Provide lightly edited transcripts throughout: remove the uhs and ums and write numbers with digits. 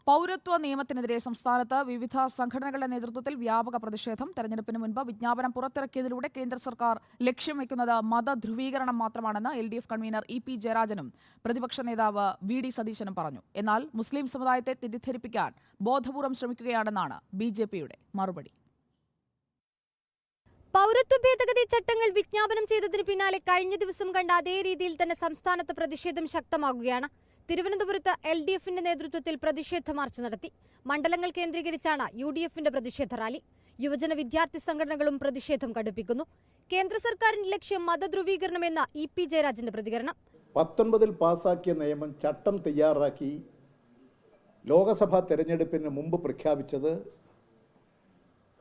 പൗരത്വ നിയമത്തിനെതിരെ സംസ്ഥാനത്ത് വിവിധ സംഘടനകളുടെ നേതൃത്വത്തിൽ വ്യാപക പ്രതിഷേധം. തെരഞ്ഞെടുപ്പിന് മുൻപ് വിജ്ഞാപനം പുറത്തിറക്കിയതിലൂടെ കേന്ദ്ര സർക്കാർ ലക്ഷ്യം വയ്ക്കുന്നത് മതധ്രുവീകരണം മാത്രമാണെന്ന് LDF കൺവീനർ EP ജയരാജനും പ്രതിപക്ഷ നേതാവ് VD സതീശനും പറഞ്ഞു. എന്നാൽ മുസ്ലിം സമുദായത്തെ തെറ്റിദ്ധരിപ്പിക്കാൻ ബോധപൂർവം ശ്രമിക്കുകയാണെന്നാണ് BJPയുടെ മറുപടി. പൗരത്വ ഭേദഗതി ചട്ടങ്ങൾ വിജ്ഞാപനം ചെയ്തതിന് പിന്നാലെ കഴിഞ്ഞ ദിവസം കണ്ട അതേ രീതിയിൽ തന്നെ സംസ്ഥാനത്ത് പ്രതിഷേധം ശക്തമാകുകയാണ്. തിരുവനന്തപുരത്ത് LDFന്റെ നേതൃത്വത്തിൽ പ്രതിഷേധ മാർച്ച് നടത്തി. മണ്ഡലങ്ങൾ കേന്ദ്രീകരിച്ചാണ് UDFന്റെ പ്രതിഷേധ റാലി. യുവജന വിദ്യാർത്ഥി സംഘടനകളും പ്രതിഷേധം കടുപ്പിക്കുന്നു. കേന്ദ്ര സർക്കാരിന്റെ ലക്ഷ്യം മതധ്രുവീകരണമെന്ന EP ജയരാജന്റെ പ്രതികരണം. 19 പാസാക്കിയ നിയമം ചട്ടം തയ്യാറാക്കി ലോകസഭാ തെരഞ്ഞെടുപ്പിന് മുമ്പ് പ്രഖ്യാപിച്ചത്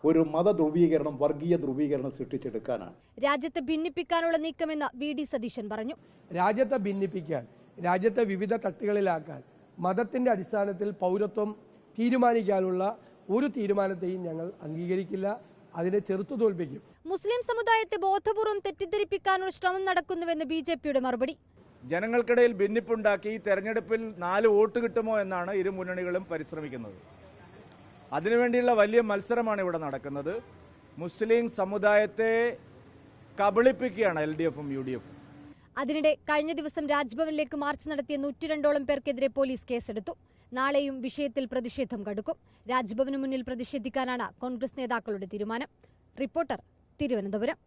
ഒരു മതധ്രുവീകരണം, വർഗീയ ധ്രുവീകരണം സൃഷ്ടിച്ചെടുക്കാനാണ്. രാജ്യത്തെ ഭിന്നിപ്പിക്കാനുള്ള നീക്കമെന്ന് VD സതീശൻ പറഞ്ഞു. രാജ്യത്തെ ഭിന്നിപ്പിക്കാൻ, രാജ്യത്തെ വിവിധ തട്ടുകളിലാക്കാൻ, മതത്തിന്റെ അടിസ്ഥാനത്തിൽ പൗരത്വം തീരുമാനിക്കാനുള്ള ഒരു തീരുമാനത്തെയും ഞങ്ങൾ അംഗീകരിക്കില്ല. അതിനെ ചെറുത്തു തോൽപ്പിക്കും. മുസ്ലിം സമുദായത്തെ ബോധപൂർവം തെറ്റിദ്ധരിപ്പിക്കാനുള്ള ശ്രമം നടക്കുന്നുവെന്ന് BJPയുടെ മറുപടി. ജനങ്ങൾക്കിടയിൽ ഭിന്നിപ്പുണ്ടാക്കി തെരഞ്ഞെടുപ്പിൽ 4 വോട്ട് കിട്ടുമോ എന്നാണ് ഇരു മുന്നണികളും പരിശ്രമിക്കുന്നത്. അതിനുവേണ്ടിയുള്ള വലിയ മത്സരമാണ് ഇവിടെ നടക്കുന്നത്. മുസ്ലിം സമുദായത്തെ കബളിപ്പിക്കുകയാണ് LDFും UDFും. അതിനിടെ കഴിഞ്ഞ ദിവസം രാജ്ഭവനിലേക്ക് മാർച്ച് നടത്തിയ 102ഓളം പേർക്കെതിരെ പോലീസ് കേസെടുത്തു. നാളെയും വിഷയത്തിൽ പ്രതിഷേധം കടുക്കും. രാജ്ഭവന് മുന്നിൽ പ്രതിഷേധിക്കാനാണ് കോൺഗ്രസ് നേതാക്കളുടെ തീരുമാനം. റിപ്പോർട്ടർ, തിരുവനന്തപുരം.